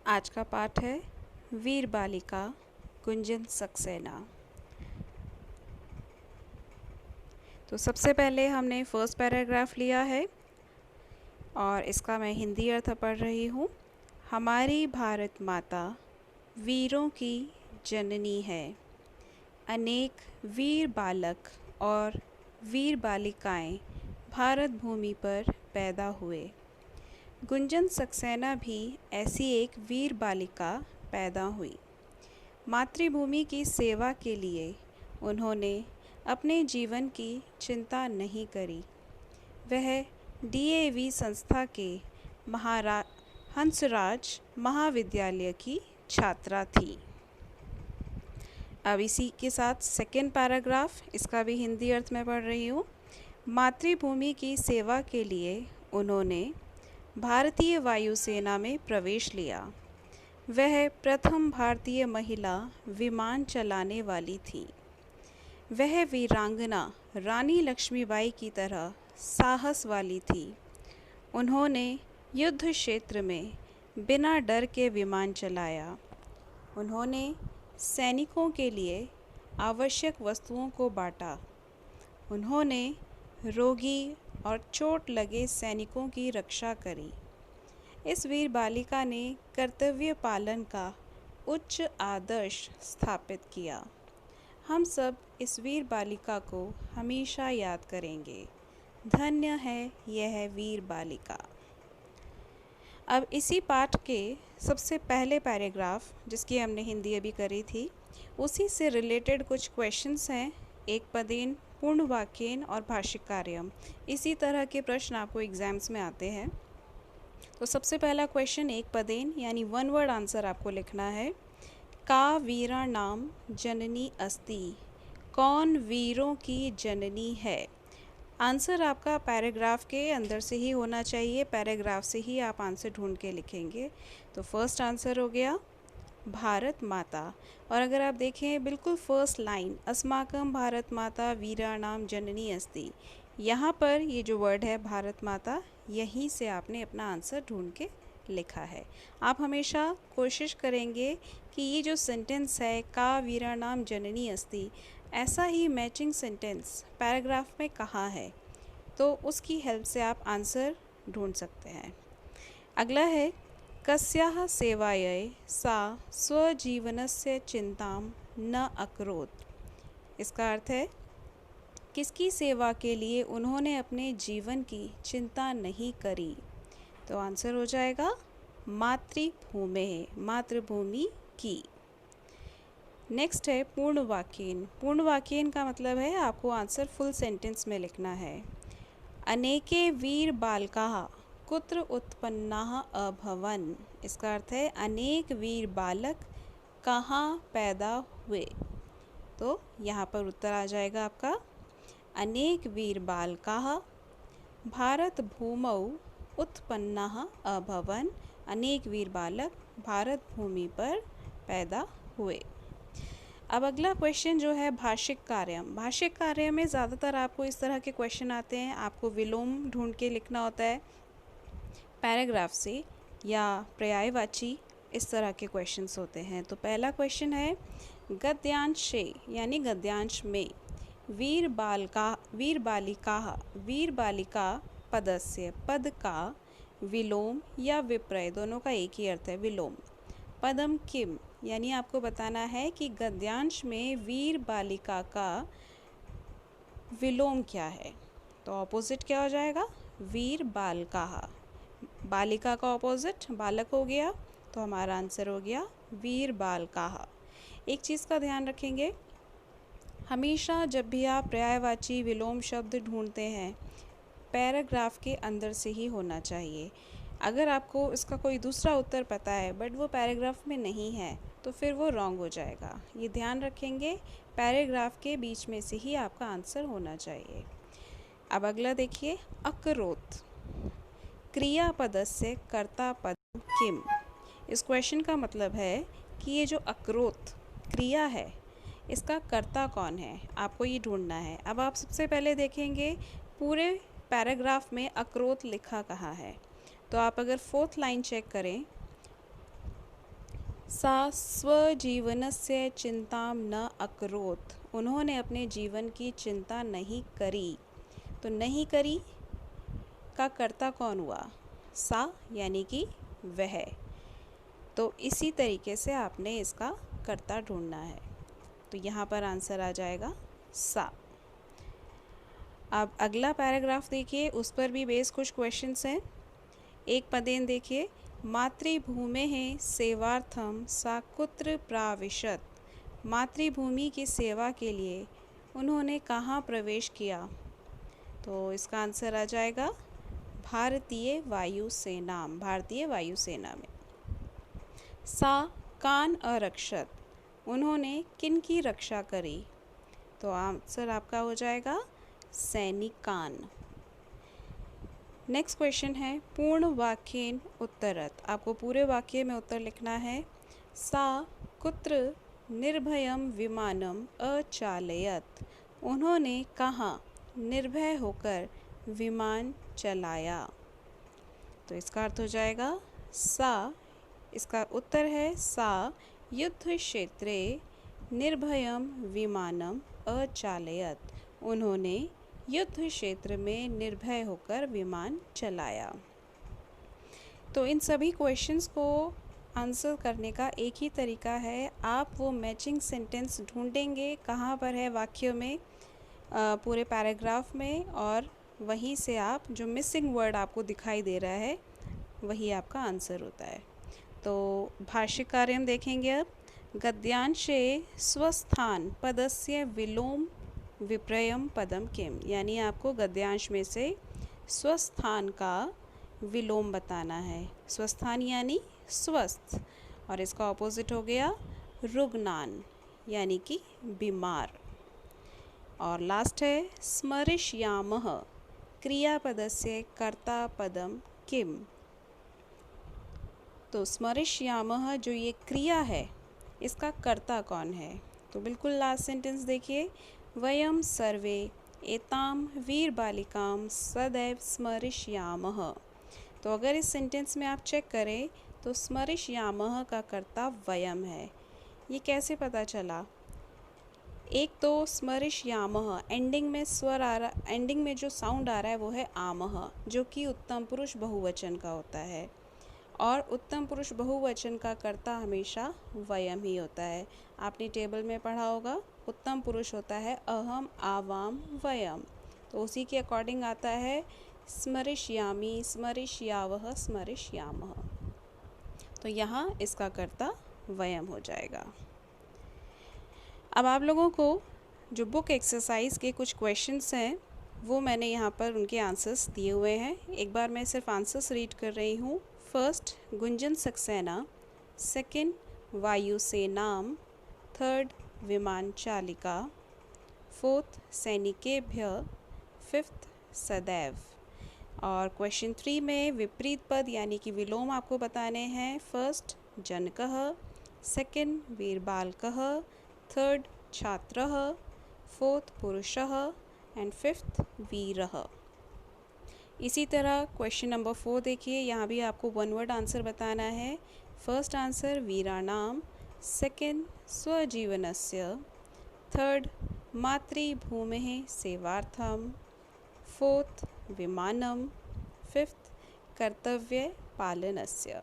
आज का पाठ है वीर बालिका गुंजन सक्सेना। तो सबसे पहले हमने फर्स्ट पैराग्राफ लिया है और इसका मैं हिंदी अर्थ पढ़ रही हूँ। हमारी भारत माता वीरों की जननी है। अनेक वीर बालक और वीर बालिकाएं भारत भूमि पर पैदा हुए। गुंजन सक्सेना भी ऐसी एक वीर बालिका पैदा हुई। मातृभूमि की सेवा के लिए उन्होंने अपने जीवन की चिंता नहीं करी। वह डीएवी संस्था के हंसराज महाविद्यालय की छात्रा थी। अब इसी के साथ सेकेंड पैराग्राफ, इसका भी हिंदी अर्थ में पढ़ रही हूँ। मातृभूमि की सेवा के लिए उन्होंने भारतीय वायुसेना में प्रवेश लिया। वह प्रथम भारतीय महिला विमान चलाने वाली थी। वह वीरांगना रानी लक्ष्मीबाई की तरह साहस वाली थी। उन्होंने युद्ध क्षेत्र में बिना डर के विमान चलाया। उन्होंने सैनिकों के लिए आवश्यक वस्तुओं को बांटा। उन्होंने रोगी और चोट लगे सैनिकों की रक्षा करी। इस वीर बालिका ने कर्तव्य पालन का उच्च आदर्श स्थापित किया। हम सब इस वीर बालिका को हमेशा याद करेंगे। धन्य है यह वीर बालिका। अब इसी पाठ के सबसे पहले पैराग्राफ, जिसकी हमने हिंदी अभी करी थी, उसी से रिलेटेड कुछ क्वेश्चंस हैं। एक पदेन, पूर्ण वाक्यन और भाषिक कार्यम। इसी तरह के प्रश्न आपको एग्जाम्स में आते हैं। तो सबसे पहला क्वेश्चन एक पदेन यानी वन वर्ड आंसर आपको लिखना है। का वीरा नाम जननी अस्ति। कौन वीरों की जननी है। आंसर आपका पैराग्राफ के अंदर से ही होना चाहिए। पैराग्राफ से ही आप आंसर ढूंढ के लिखेंगे। तो फर्स्ट आंसर हो गया भारत माता। और अगर आप देखें बिल्कुल फर्स्ट लाइन, अस्माकं भारत माता वीराणाम जननी अस्ति, यहाँ पर ये जो वर्ड है भारत माता, यहीं से आपने अपना आंसर ढूंढ के लिखा है। आप हमेशा कोशिश करेंगे कि ये जो सेंटेंस है का वीराणाम जननी अस्ति, ऐसा ही मैचिंग सेंटेंस पैराग्राफ में कहाँ है, तो उसकी हेल्प से आप आंसर ढूंढ सकते हैं। अगला है कस्याः सेवायै सा स्वजीवनस्य चिंतां न अकरोत्। इसका अर्थ है किसकी सेवा के लिए उन्होंने अपने जीवन की चिंता नहीं करी। तो आंसर हो जाएगा मातृभूमि, मातृभूमि की। नेक्स्ट है पूर्ण वाक्यन। पूर्ण वाक्यन का मतलब है आपको आंसर फुल सेंटेंस में लिखना है। अनेके वीर बालकाः कुत्र उत्पन्नाः अभवन्। इसका अर्थ है अनेक वीर बालक कहाँ पैदा हुए। तो यहाँ पर उत्तर आ जाएगा आपका अनेक वीर बालकाः भारत भूमौ उत्पन्नाः अभवन्। अनेक वीर बालक भारत भूमि पर पैदा हुए। अब अगला क्वेश्चन जो है भाषिक कार्यम। भाषिक कार्य में ज़्यादातर आपको इस तरह के क्वेश्चन आते हैं। आपको विलोम ढूंढ के लिखना होता है पैराग्राफ से या पर्यायवाची, इस तरह के क्वेश्चंस होते हैं। तो पहला क्वेश्चन है गद्यांशे यानी गद्यांश में वीर बालिका पदस्य, पद का विलोम या विप्रय दोनों का एक ही अर्थ है, विलोम। पदम किम यानी आपको बताना है कि गद्यांश में वीर बालिका का विलोम क्या है। तो ऑपोजिट क्या हो जाएगा, वीर बालकाः। बालिका का ऑपोजिट बालक हो गया, तो हमारा आंसर हो गया वीर बालकाः। एक चीज़ का ध्यान रखेंगे, हमेशा जब भी आप पर्यायवाची विलोम शब्द ढूंढते हैं पैराग्राफ के अंदर से ही होना चाहिए। अगर आपको इसका कोई दूसरा उत्तर पता है बट वो पैराग्राफ में नहीं है, तो फिर वो रॉन्ग हो जाएगा। ये ध्यान रखेंगे, पैराग्राफ के बीच में से ही आपका आंसर होना चाहिए। अब अगला देखिए अकरोत्। क्रियापदस्य कर्तापद किम। इस क्वेश्चन का मतलब है कि ये जो अकरोत् क्रिया है, इसका कर्ता कौन है, आपको ये ढूंढना है। अब आप सबसे पहले देखेंगे पूरे पैराग्राफ में अकरोत् लिखा कहाँ है। तो आप अगर फोर्थ लाइन चेक करें, 4th लाइन चेक करें, 4th लाइन में अकरोत् लिखा है। तो आप सबसे पहले देखेंगे पूरे पैराग्राफ में अकरोत् लिखा कहाँ है। तो आप अगर फोर्थ लाइन चेक करें, 4th लाइन में अकरोत् लिखा कहाँ है। तो आप अगर फोर्थ लाइन चेक करें, सा स्वजीवनस्य चिंतां न अकरोत्, उन्होंने अपने जीवन की चिंता नहीं करी। तो नहीं करी का कर्ता कौन हुआ? सा यानी कि वह। तो इसी तरीके से आपने इसका कर्ता ढूंढना है। तो यहाँ पर आंसर आ जाएगा सा। अब अगला पैराग्राफ देखिए, उस पर भी बेस कुछ क्वेश्चंस हैं। एक पदेन देखिए, मातृभूमेः सेवार्थम सा कुत्र प्राविशत। मातृभूमि की सेवा के लिए उन्होंने कहाँ प्रवेश किया? तो इसका आंसर आ जाएगा भारतीय वायुसेना, भारतीय वायुसेना में। सा कान अरक्षत, उन्होंने किन की रक्षा करी? तो आंसर आपका हो जाएगा सैनिकान। नेक्स्ट क्वेश्चन है, पूर्ण वाक्येन उत्तरत, आपको पूरे वाक्य में उत्तर लिखना है। सा कुत्र निर्भयम विमानम अचालयत, उन्होंने कहाँ निर्भय होकर विमान चलाया? तो इसका अर्थ हो जाएगा सा, इसका उत्तर है सा युद्ध क्षेत्रे निर्भयम विमानम अचालयत, उन्होंने युद्ध क्षेत्र में निर्भय होकर विमान चलाया। तो इन सभी क्वेश्चंस को आंसर करने का एक ही तरीका है, आप वो मैचिंग सेंटेंस ढूंढेंगे कहाँ पर है वाक्य में, पूरे पैराग्राफ में, और वहीं से आप जो मिसिंग वर्ड आपको दिखाई दे रहा है वही आपका आंसर होता है। तो भाष्य कार्य हम देखेंगे अब। गद्यांशे स्वस्थान पदस्य विलोम विप्रयम पदम किम, यानी आपको गद्यांश में से स्वस्थान का विलोम बताना है। स्वस्थान यानी स्वस्थ, और इसका ऑपोजिट हो गया रुग्णान यानी कि बीमार। और लास्ट है स्मरिष्यामः क्रियापदस्य कर्ता पदम किम। तो स्मरिष्यामः जो ये क्रिया है इसका कर्ता कौन है? तो बिल्कुल लास्ट सेंटेंस देखिए, वयम सर्वे एताम वीर बालिकाम सदैव स्मरिष्यामः। तो अगर इस सेंटेंस में आप चेक करें तो स्मरिष्यामः का कर्ता वयम है। ये कैसे पता चला? एक तो स्मरिष्यामः एंडिंग में स्वर आ रहा, एंडिंग में जो साउंड आ रहा है वो है आमः, जो कि उत्तम पुरुष बहुवचन का होता है, और उत्तम पुरुष बहुवचन का कर्ता हमेशा वयम ही होता है। आपने टेबल में पढ़ा होगा, उत्तम पुरुष होता है अहम आवाम वयम, तो उसी के अकॉर्डिंग आता है स्मरिष्यामि स्मरिष्यावः स्मरिष्यामः। तो यहाँ इसका कर्ता वयम हो जाएगा। अब आप लोगों को जो बुक एक्सरसाइज के कुछ क्वेश्चंस हैं वो मैंने यहाँ पर उनके आंसर्स दिए हुए हैं। एक बार मैं सिर्फ आंसर्स रीड कर रही हूँ। फर्स्ट गुंजन सक्सेना, सेकंड वायुसेनाम, थर्ड विमान चालिका, फोर्थ सैनिकेभ्य, फिफ्थ सदैव। और क्वेश्चन 3 में विपरीत पद यानी कि विलोम आपको बताने हैं। फर्स्ट जनकः, सेकंड वीरबालकः, थर्ड छात्रः, फोर्थ पुरुषः एंड फिफ्थ वीरः। इसी तरह क्वेश्चन नंबर 4 देखिए, यहाँ भी आपको वन वर्ड आंसर बताना है। फर्स्ट आंसर वीराणाम, सेकंड स्वजीवनस्य, थर्ड मातृभूमेः सेवार्थम, फोर्थ विमानम, फिफ्थ कर्तव्य पालनस्य।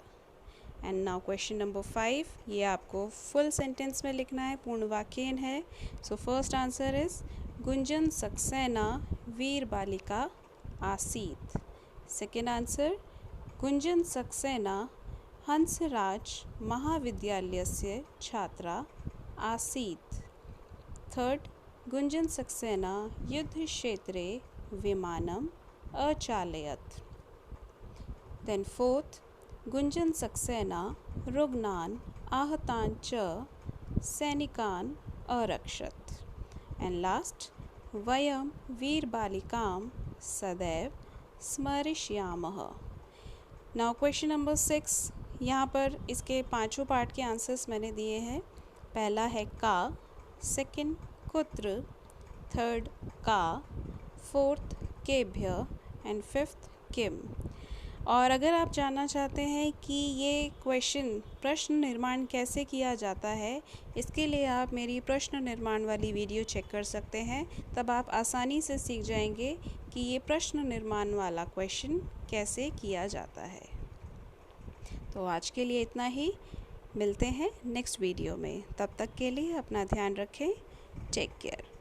एंड नाउ क्वेश्चन नंबर 5, ये आपको फुल सेंटेंस में लिखना है, पूर्ण वाक्यन है। So first answer is Gunjan Saxena वीर बालिका आसीत। सेकेंड आंसर गुंजन सक्सेना हंसराज महाविद्यालयस्य छात्रा आसीत। थर्ड गुंजन सक्सेना युद्ध क्षेत्रे विमानम अचालयत। देन फोर्थ गुंजन सक्सेना रुग्णान आहतान च सैनिकान अरक्षत। एंड लास्ट वयम वीर बालिकाम सदैव स्मरिष्यामः। नाउ क्वेश्चन नंबर 6, यहाँ पर इसके पांचों पार्ट के आंसर्स मैंने दिए हैं। पहला है का, सेकंड कुत्र, थर्ड का, फोर्थ केभ्य एंड फिफ्थ किम। और अगर आप जानना चाहते हैं कि ये प्रश्न निर्माण कैसे किया जाता है, इसके लिए आप मेरी प्रश्न निर्माण वाली वीडियो चेक कर सकते हैं। तब आप आसानी से सीख जाएंगे कि ये प्रश्न निर्माण वाला क्वेश्चन कैसे किया जाता है। तो आज के लिए इतना ही, मिलते हैं नेक्स्ट वीडियो में। तब तक के लिए अपना ध्यान रखें। Take care.